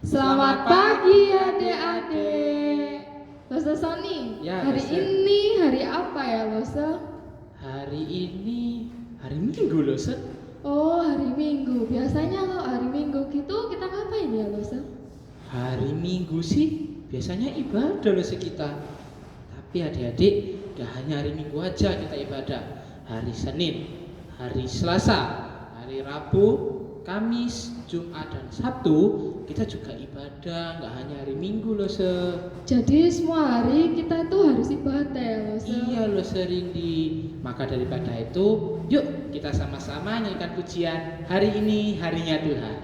Selamat pagi adik-adik. Losa Sony, Ya, hari Losa. ini hari apa ya Losa? Hari ini hari Minggu loh, Set. Oh, hari Minggu. Biasanya kalau hari Minggu gitu kita ngapain ya Losa? Hari Minggu sih biasanya ibadah loh kita. Tapi adik-adik, gak hanya hari Minggu aja kita ibadah. Hari Senin, hari Selasa, hari Rabu, Kamis, Jumat, dan Sabtu kita juga ibadah. Gak hanya hari Minggu loh, Set. Jadi semua hari kita itu harus ibadah ya Losa? Iya loh, Serindi. Maka daripada itu, yuk kita sama-sama nyanyikan pujian hari ini harinya Tuhan.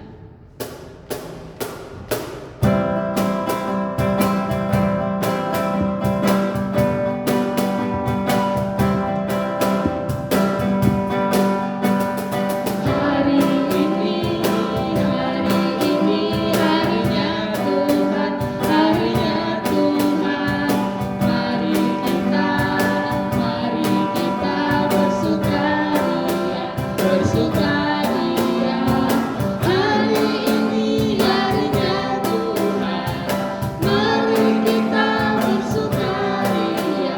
Hari ini harinya Tuhan, harinya Tuhan. Mari kita bersukaria. Hari ini harinya Tuhan, mari kita bersukaria.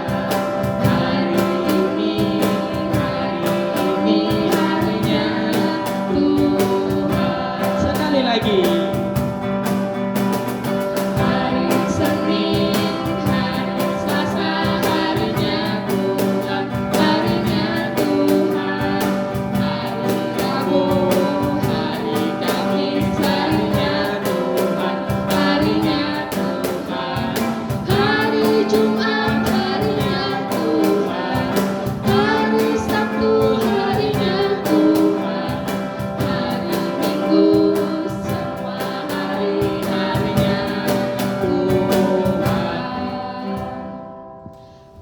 Hari ini harinya Tuhan. Sekali lagi. Hari Senin, hari Selasa, harinya Tuhan, harinya Tuhan. Hari Rabu, hari Kamis, harinya Tuhan, harinya Tuhan. Hari Jumat, harinya Tuhan, hari Sabtu, harinya Tuhan. Hari Minggu, semua harinya Tuhan.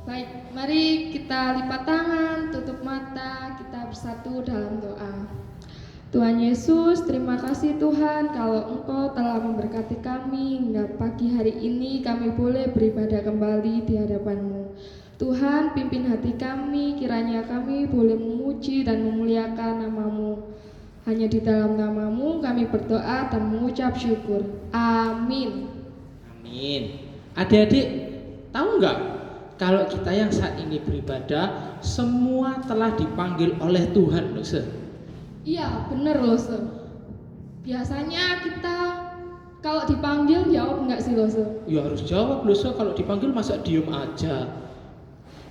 Baik, mari kita lipat tangan, tutup mata, kita bersatu dalam doa. Tuhan Yesus, terima kasih Tuhan kalau Engkau telah memberkati kami hingga pagi hari ini kami boleh beribadah kembali di hadapan-Mu. Tuhan, pimpin hati kami, kiranya kami boleh memuji dan memuliakan nama-Mu. Hanya di dalam nama-Mu kami berdoa dan mengucap syukur. Amin. Amin. Adik-adik, tahu nggak kalau kita yang saat ini beribadah semua telah dipanggil oleh Tuhan loh, Se. Iya, bener loh, Se. Biasanya kita kalau dipanggil jawab enggak sih, loh, Se? Ya harus jawab loh, Se. Kalau dipanggil masa diem aja.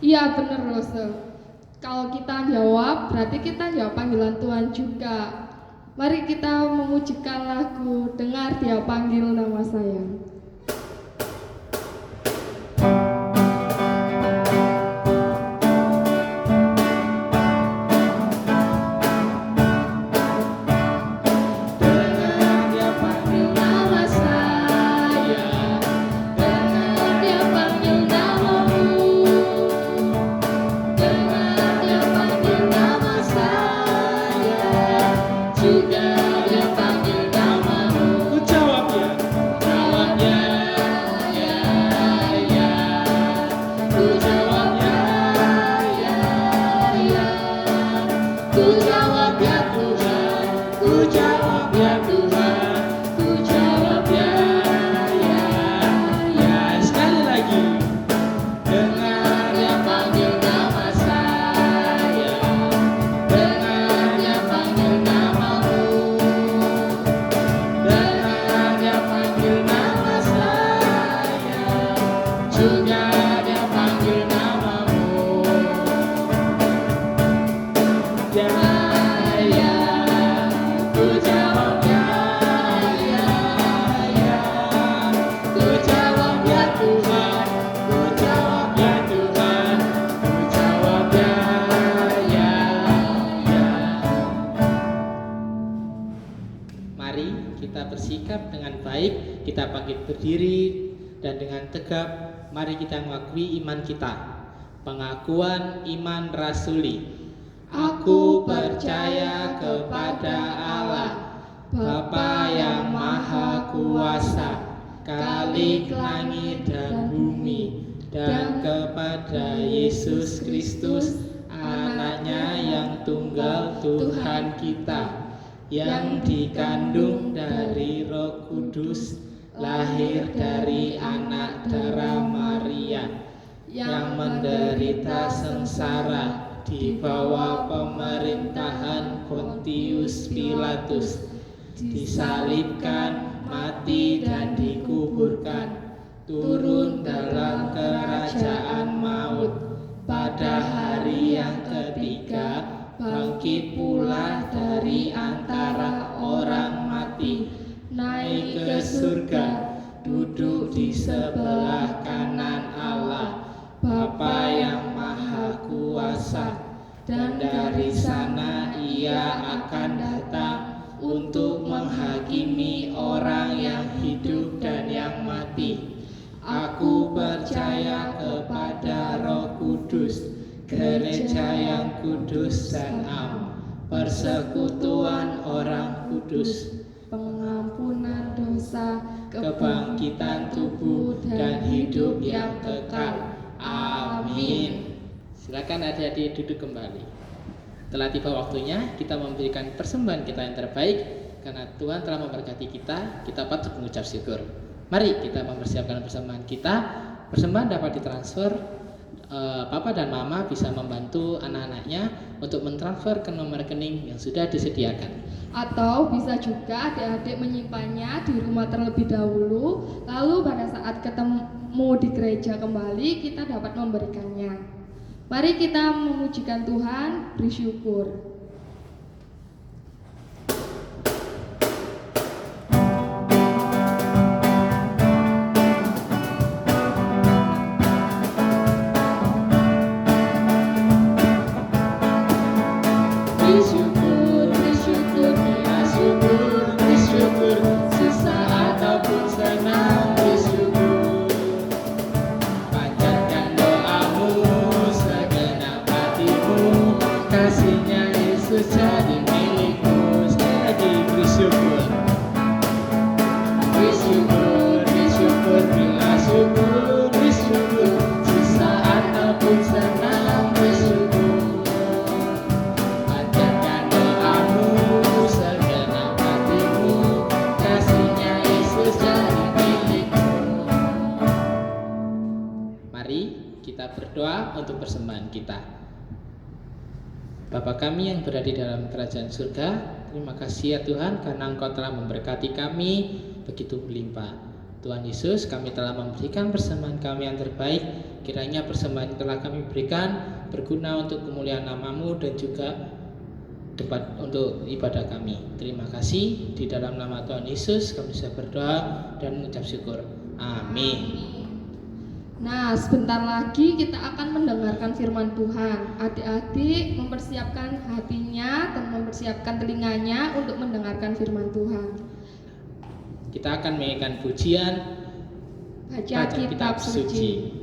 Iya, bener loh, Se. Kalau kita jawab, berarti kita jawab panggilan Tuhan juga. Mari kita memujikan lagu Dengar Dia Panggil Nama Saya. Dengar Dia panggil nama saya, dengar Dia panggil namamu, dengar Dia panggil nama saya, juga Dia panggil namamu. Ku jawab ya. Jawabnya, ya, ya. Ku jawabnya, ya, ya. Ku jawab ya Tuhan, ku jawab ya Tuhan, ku jawab ya, ya, ya. Sekali lagi. Dengar Dia panggil nama saya, dengar Dia panggil namamu, dengar Dia panggil nama saya, juga Dia panggil namamu. Ya. Ya, ku jawab ya, ya, ya. Ku jawab ya Tuhan, ku jawab ya Tuhan, ku jawab ya, ya, ya. Mari kita bersikap dengan baik, kita bangkit berdiri dan dengan tegap mari kita mengakui iman kita. Pengakuan iman rasuli. Aku percaya kepada Allah, Bapa yang Maha Kuasa, Khalik langit dan bumi, dan kepada Yesus Kristus, Anaknya yang tunggal Tuhan kita, yang dikandung dari Roh Kudus, lahir dari anak darah Maria, yang menderita sengsara di bawah pemerintahan Pontius Pilatus, disalibkan, mati dan dikuburkan, turun dalam kerajaan maut, pada hari yang ketiga bangkit pula dari antara orang mati, naik ke surga, duduk di sebelah kanan Allah Bapa yang Maha Kuasa, dan dari sana Ia akan datang untuk menghakimi orang yang hidup dan yang mati. Aku percaya kepada Roh Kudus, gereja yang kudus dan am, persekutuan orang kudus, pengampunan dosa, kebangkitan tubuh dan hidup yang kekal. Amin. Silakan adik-adik duduk kembali. Telah tiba waktunya kita memberikan persembahan kita yang terbaik. Karena Tuhan telah memberkati kita, kita patut mengucap syukur. Mari kita mempersiapkan persembahan kita. Persembahan dapat ditransfer. Papa dan Mama bisa membantu anak-anaknya untuk mentransfer ke nomor rekening yang sudah disediakan. Atau bisa juga adik-adik menyimpannya di rumah terlebih dahulu, lalu pada saat ketemu di gereja kembali kita dapat memberikannya. Mari kita memujikan Tuhan, bersyukur. Untuk persembahan kita. Bapa kami yang berada di dalam kerajaan surga, terima kasih ya Tuhan karena Engkau telah memberkati kami begitu berlimpah. Tuhan Yesus, kami telah memberikan persembahan kami yang terbaik. Kiranya persembahan yang telah kami berikan berguna untuk kemuliaan nama-Mu dan juga tempat untuk ibadah kami. Terima kasih, di dalam nama Tuhan Yesus kami bisa berdoa dan mengucap syukur. Amin. Nah, sebentar lagi kita akan mendengarkan firman Tuhan. Adik-adik mempersiapkan hatinya dan mempersiapkan telinganya untuk mendengarkan firman Tuhan. Kita akan menyanyikan pujian Baca Kitab Suci.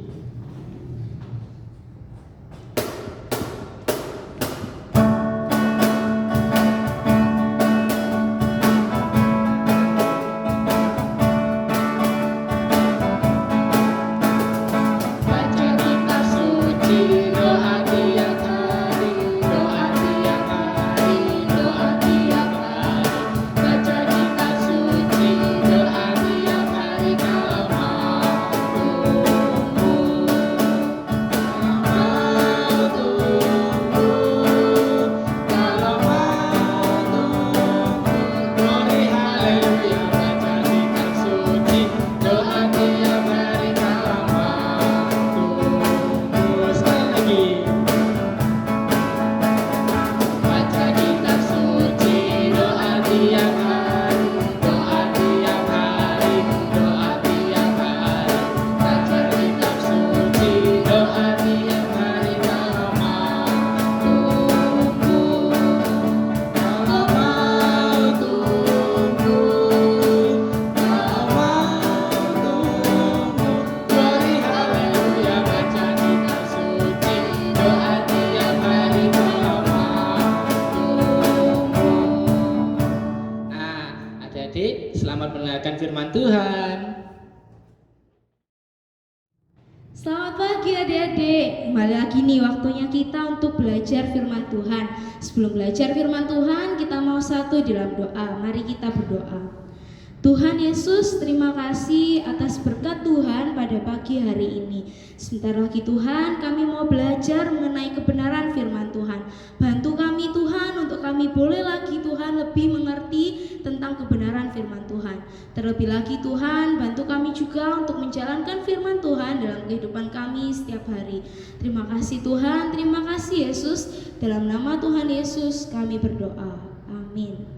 Selamat mendengarkan firman Tuhan. Selamat pagi adik-adik. Kembali lagi nih waktunya kita untuk belajar firman Tuhan. Sebelum belajar firman Tuhan, kita mau satu dalam doa. Mari kita berdoa. Tuhan Yesus, terima kasih atas berkat Tuhan pada pagi hari ini. Sebentar lagi Tuhan, kami mau belajar mengenai kebenaran firman Tuhan. Bantu kami Tuhan untuk kami boleh lagi Tuhan lebih mengerti tentang kebenaran firman Tuhan. Terlebih lagi Tuhan, bantu kami juga untuk menjalankan firman Tuhan dalam kehidupan kami setiap hari. Terima kasih Tuhan, terima kasih Yesus. Dalam nama Tuhan Yesus kami berdoa. Amin.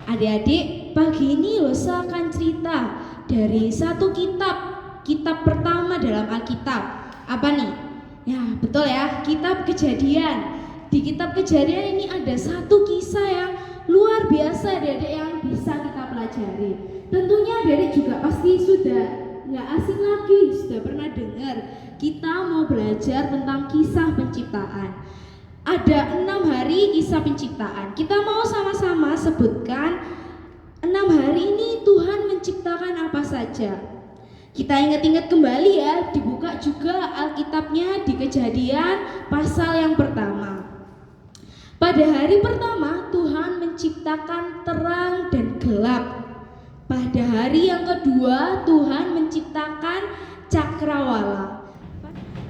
Adik-adik, pagi ini Losa akan cerita dari satu kitab pertama dalam Alkitab. Apa nih? Ya, betul ya, kitab Kejadian. Di kitab Kejadian ini ada satu kisah yang luar biasa adik-adik yang bisa kita pelajari. Tentunya adik-adik juga pasti sudah nggak asing lagi, sudah pernah dengar. Kita mau belajar tentang kisah penciptaan. Ada 6 hari kisah penciptaan. Kita mau sama-sama sebutkan 6 hari ini Tuhan menciptakan apa saja. Kita ingat-ingat kembali ya, dibuka juga Alkitabnya di Kejadian pasal yang pertama. Pada hari pertama Tuhan menciptakan terang dan gelap. Pada hari yang kedua Tuhan menciptakan cakrawala.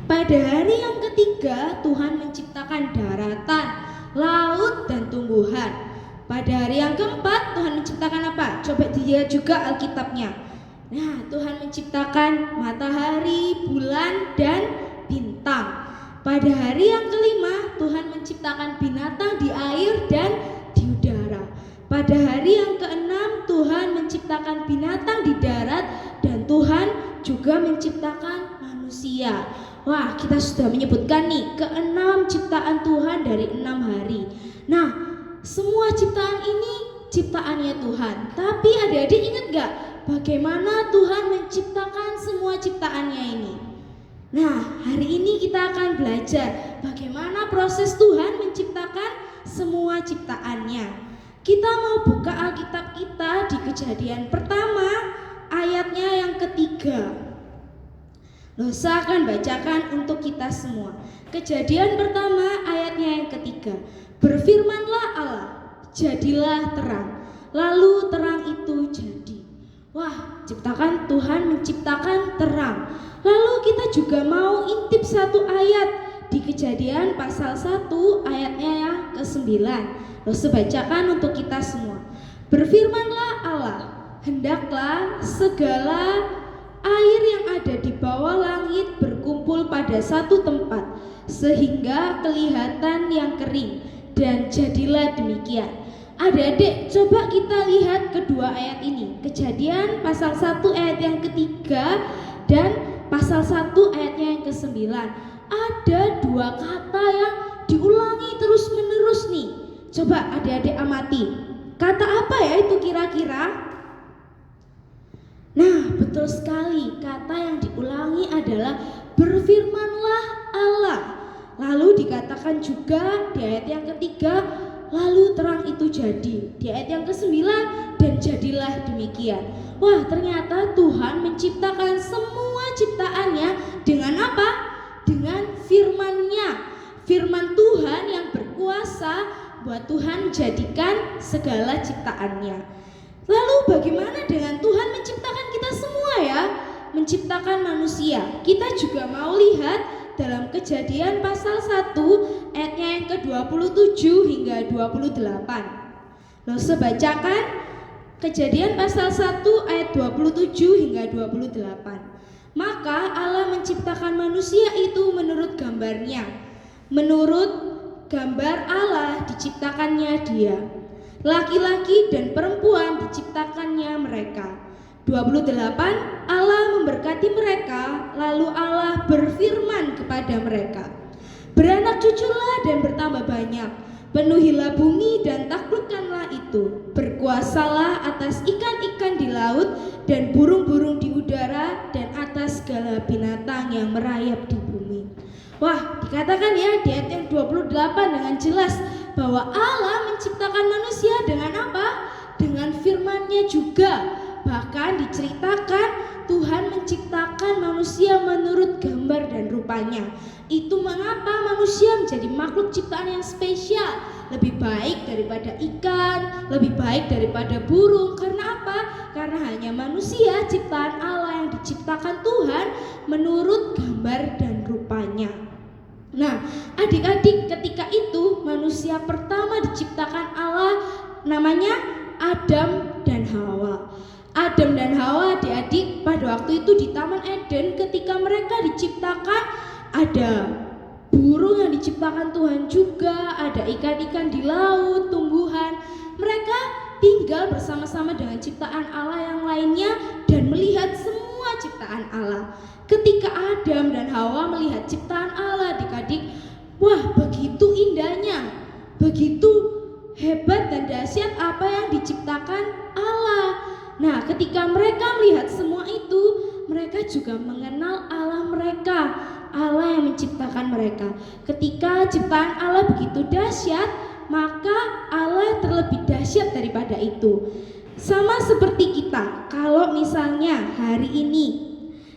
Pada hari yang ketiga Tuhan menciptakan daratan, laut dan tumbuhan. Pada hari yang keempat Tuhan menciptakan apa? Coba dilihat juga Alkitabnya. Nah, Tuhan menciptakan matahari, bulan dan bintang. Pada hari yang kelima Tuhan menciptakan binatang di air dan di udara. Pada hari yang keenam Tuhan menciptakan binatang di darat dan Tuhan juga menciptakan manusia. Wah, kita sudah menyebutkan nih ke-6 ciptaan Tuhan dari 6 hari. Nah, semua ciptaan ini ciptaannya Tuhan. Tapi adik-adik ingat gak bagaimana Tuhan menciptakan semua ciptaannya ini? Nah, hari ini kita akan belajar bagaimana proses Tuhan menciptakan semua ciptaannya. Kita mau buka Alkitab kita di Kejadian pertama ayatnya yang ketiga. Losa akan bacakan untuk kita semua. Kejadian pertama ayatnya yang ketiga. Berfirmanlah Allah, jadilah terang. Lalu terang itu jadi. Wah, ciptakan Tuhan menciptakan terang. Lalu kita juga mau intip satu ayat di Kejadian pasal 1 ayatnya yang ke-9. Losa bacakan untuk kita semua. Berfirmanlah Allah, hendaklah segala air yang ada di bawah langit berkumpul pada satu tempat, sehingga kelihatan yang kering, dan jadilah demikian. Adik-adik, coba kita lihat kedua ayat ini. Kejadian pasal 1 ayat yang ketiga dan pasal 1 ayatnya yang ke-9. Ada dua kata yang diulangi terus-menerus nih. Coba adik-adik amati. Kata apa ya itu kira-kira? Nah, betul sekali, kata yang diulangi adalah berfirmanlah Allah. Lalu dikatakan juga di ayat yang ketiga, lalu terang itu jadi. Di ayat yang ke-9, dan jadilah demikian. Wah, ternyata Tuhan menciptakan semua ciptaannya dengan apa? Dengan firman-Nya. Firman Tuhan yang berkuasa buat Tuhan jadikan segala ciptaannya. Lalu bagaimana dengan Tuhan menciptakan kita semua ya? Menciptakan manusia. Kita juga mau lihat dalam Kejadian pasal 1 ayatnya yang ke-27 hingga 28. Lalu bacakan Kejadian pasal 1 ayat 27 hingga 28. Maka Allah menciptakan manusia itu menurut gambarnya. Menurut gambar Allah diciptakannya dia. Laki-laki dan perempuan diciptakannya mereka. 28. Allah memberkati mereka, lalu Allah berfirman kepada mereka, beranak cuculah dan bertambah banyak, penuhilah bumi dan taklukkanlah itu, berkuasalah atas ikan-ikan di laut dan burung-burung di udara dan atas segala binatang yang merayap di bumi. Wah, dikatakan ya di ayat yang 28 dengan jelas bahwa Allah menciptakan manusia dengan apa? Dengan firman-Nya juga. Bahkan diceritakan Tuhan menciptakan manusia menurut gambar dan rupanya. Itu mengapa manusia menjadi makhluk ciptaan yang spesial, lebih baik daripada ikan, lebih baik daripada burung. Karena apa? karena hanya manusia ciptaan Allah yang diciptakan Tuhan menurut gambar dan rupanya. Nah, adik-adik, ketika itu manusia pertama diciptakan Allah namanya Adam dan Hawa. Adam dan Hawa, adik-adik, pada waktu itu di Taman Eden ketika mereka diciptakan, ada burung yang diciptakan Tuhan juga, ada ikan-ikan di laut, tumbuhan. Mereka tinggal bersama-sama dengan ciptaan Allah yang lainnya dan melihat semua ciptaan Allah. Ketika Adam dan Hawa melihat ciptaan Allah, adik-adik, wah, begitu indahnya, begitu hebat dan dahsyat apa yang diciptakan Allah. Nah, ketika mereka melihat semua itu, mereka juga mengenal Allah mereka, Allah yang menciptakan mereka. Ketika ciptaan Allah begitu dahsyat, maka Allah terlebih dahsyat daripada itu. Sama seperti kita, kalau misalnya hari ini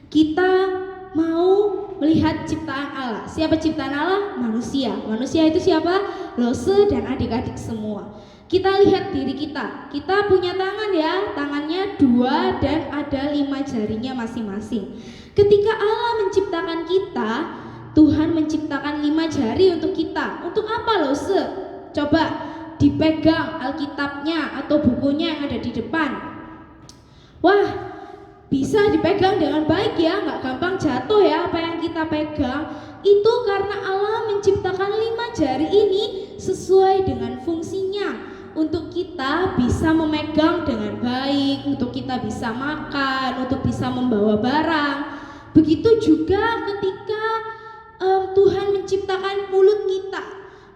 kita mau melihat ciptaan Allah. Siapa ciptaan Allah? Manusia. Manusia itu siapa? Lose dan adik-adik semua. Kita lihat diri kita. Kita punya tangan ya, tangannya 2 dan ada 5 jarinya masing-masing. Ketika Allah menciptakan kita, Tuhan menciptakan 5 jari untuk kita. Untuk apa, Lose? Coba dipegang Alkitabnya atau bukunya yang ada di depan. Wah, bisa dipegang dengan baik ya, nggak gampang jatuh ya apa yang kita pegang. Itu karena Allah menciptakan 5 jari ini sesuai dengan fungsinya, untuk kita bisa memegang dengan baik, untuk kita bisa makan, untuk bisa membawa barang. Begitu juga ketika Tuhan menciptakan mulut kita.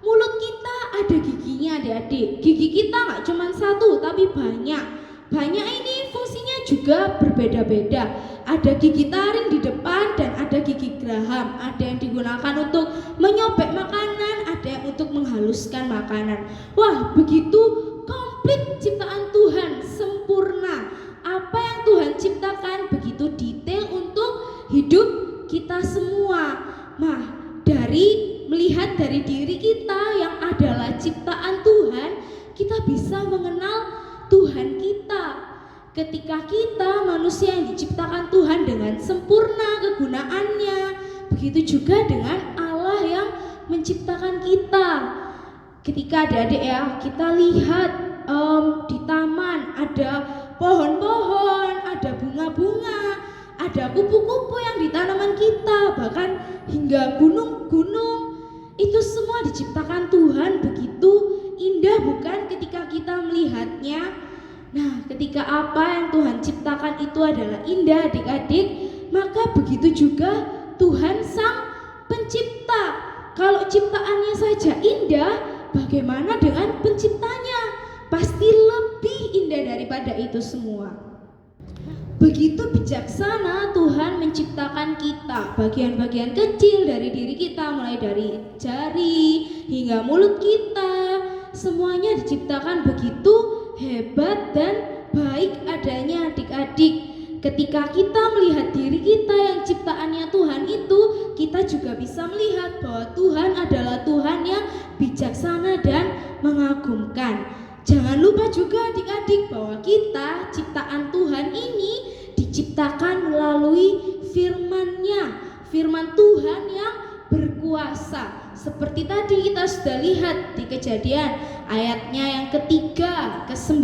Mulut kita ada giginya, adik-adik. Gigi kita nggak cuma 1 tapi banyak. Banyak ini fungsinya juga berbeda-beda. Ada gigi taring di depan dan ada gigi geraham. Ada yang digunakan untuk menyobek makanan, ada yang untuk menghaluskan makanan. Wah, begitu komplit ciptaan Tuhan, sempurna. Apa yang Tuhan ciptakan begitu detail untuk hidup kita semua. Nah, dari melihat dari diri kita yang adalah ciptaan Tuhan, kita bisa mengenal Tuhan kita. Ketika kita manusia yang diciptakan Tuhan dengan sempurna kegunaannya, begitu juga dengan Allah yang menciptakan kita. Ketika adik-adik ya, kita lihat di taman ada pohon-pohon, ada bunga-bunga, ada kupu-kupu yang di tanaman kita, bahkan hingga gunung-gunung. Itu semua diciptakan Tuhan, begitu indah bukan ketika kita melihatnya? Nah, ketika apa yang Tuhan ciptakan itu adalah indah, adik-adik, maka begitu juga Tuhan Sang Pencipta. Kalau ciptaannya saja indah, bagaimana dengan penciptanya? Pasti lebih indah daripada itu semua. Begitu bijaksana Tuhan menciptakan kita, bagian-bagian kecil dari diri kita, mulai dari jari hingga mulut kita, semuanya diciptakan begitu hebat dan baik adanya, adik-adik. Ketika kita melihat diri kita yang ciptaannya Tuhan itu, kita juga bisa melihat bahwa Tuhan adalah Tuhan yang bijaksana dan mengagumkan. Jangan lupa juga adik-adik bahwa kita ciptaan Tuhan ini diciptakan melalui firman-Nya, firman Tuhan yang berkuasa. Seperti tadi kita sudah lihat di Kejadian ayatnya yang ketiga, ke-9,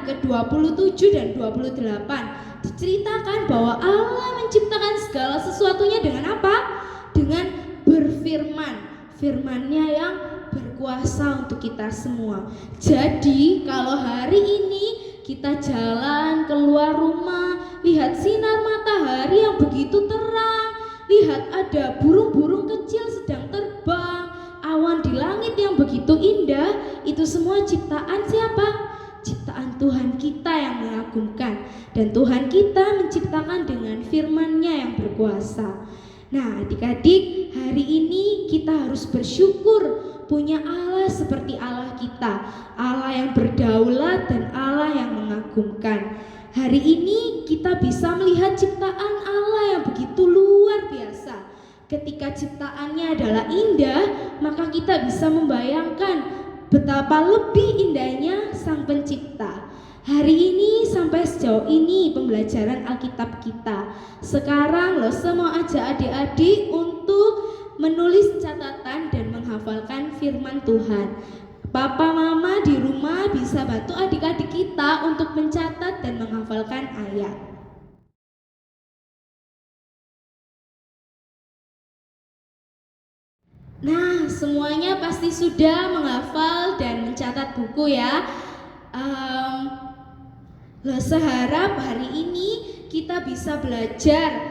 ke-27 dan 28, diceritakan bahwa Allah menciptakan segala sesuatunya dengan apa? Dengan berfirman. Firman-Nya yang berkuasa untuk kita semua. Jadi kalau hari ini kita jalan keluar rumah, lihat sinar matahari yang begitu terang, lihat ada burung-burung kecil sedang terbang, awan di langit yang begitu indah, itu semua ciptaan siapa? Ciptaan Tuhan kita yang mengagumkan. Dan Tuhan kita menciptakan dengan firman-Nya yang berkuasa. Nah, adik-adik, hari ini kita harus bersyukur punya Allah seperti Allah kita, Allah yang berdaulat dan Allah yang mengagumkan. Hari ini kita bisa melihat ciptaan Allah yang begitu luar biasa. Ketika ciptaannya adalah indah, maka kita bisa membayangkan betapa lebih indahnya Sang Pencipta. Hari ini Sang sampai sejauh ini pembelajaran Alkitab kita. Sekarang Lose mau ajak adik-adik untuk menulis catatan dan menghafalkan firman Tuhan. Papa mama di rumah bisa bantu adik-adik kita untuk mencatat dan menghafalkan ayat. Nah, semuanya pasti sudah menghafal dan mencatat buku ya. Lose harap hari ini kita bisa belajar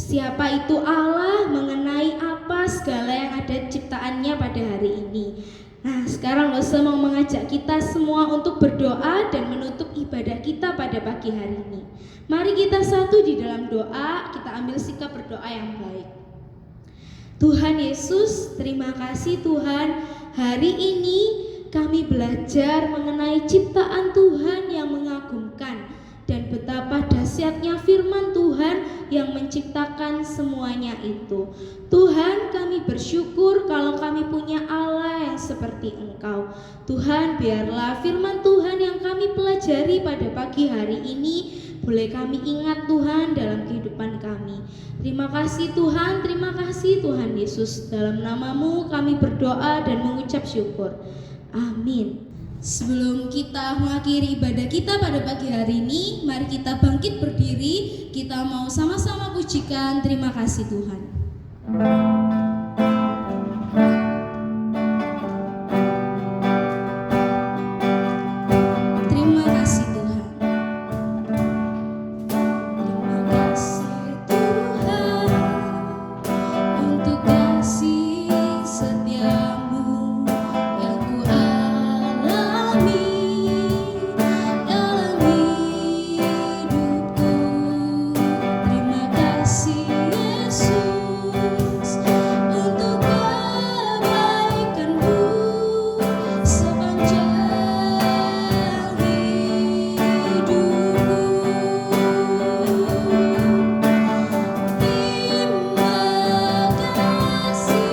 siapa itu Allah, mengenai apa segala yang ada ciptaannya pada hari ini. Nah, sekarang Lose mau mengajak kita semua untuk berdoa dan menutup ibadah kita pada pagi hari ini. Mari kita satu di dalam doa, kita ambil sikap berdoa yang baik. Tuhan Yesus, terima kasih Tuhan, hari ini kami belajar mengenai ciptaan Tuhan yang mengagumkan dan betapa dahsyatnya firman Tuhan yang menciptakan semuanya itu. Tuhan, kami bersyukur kalau kami punya Allah yang seperti Engkau. Tuhan, biarlah firman Tuhan yang kami pelajari pada pagi hari ini boleh kami ingat Tuhan dalam kehidupan kami. Terima kasih Tuhan Yesus. Dalam nama-Mu kami berdoa dan mengucap syukur. Amin. Sebelum kita mengakhiri ibadah kita pada pagi hari ini, mari kita bangkit berdiri. Kita mau sama-sama pujikan terima kasih Tuhan. Terima kasih Tuhan. Terima kasih Tuhan untuk kasih setiamu yang ku alami dalam hidupku. Terima kasih Yesus untuk kebaikanmu sepanjang hidupku. Terima kasih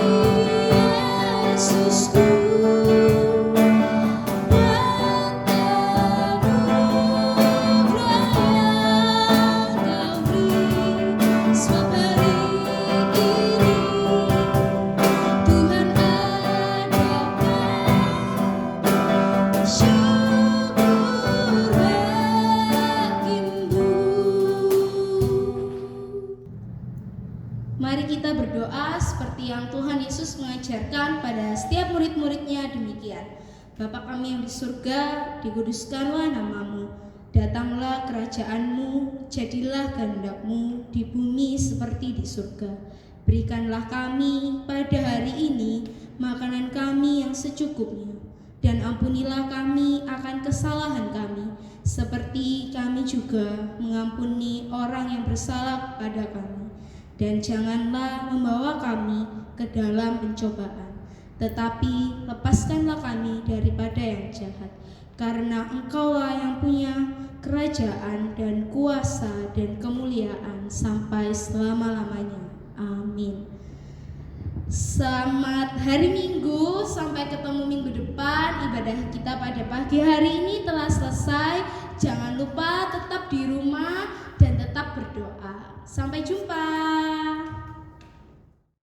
Yesusku, anugerah yang Kau beri. Sebab hari ini Tuhan adakan syukur bagimu. Mari kita berdoa seperti yang Tuhan Yesus mengajarkan pada setiap murid-muridnya demikian. Bapa kami yang di surga, dikuduskanlah nama-Mu. Datanglah kerajaan-Mu, jadilah kehendak-Mu di bumi seperti di surga. Berikanlah kami pada hari ini makanan kami yang secukupnya. Dan ampunilah kami akan kesalahan kami, seperti kami juga mengampuni orang yang bersalah kepada kami. Dan janganlah membawa kami ke dalam pencobaan, tetapi lepaskanlah kami daripada yang jahat. Karena Engkaulah yang punya kerajaan dan kuasa dan kemuliaan sampai selama-lamanya. Amin. Selamat hari Minggu, sampai ketemu minggu depan. Ibadah kita pada pagi hari ini telah selesai. Jangan lupa tetap di rumah dan tetap berdoa. Sampai jumpa.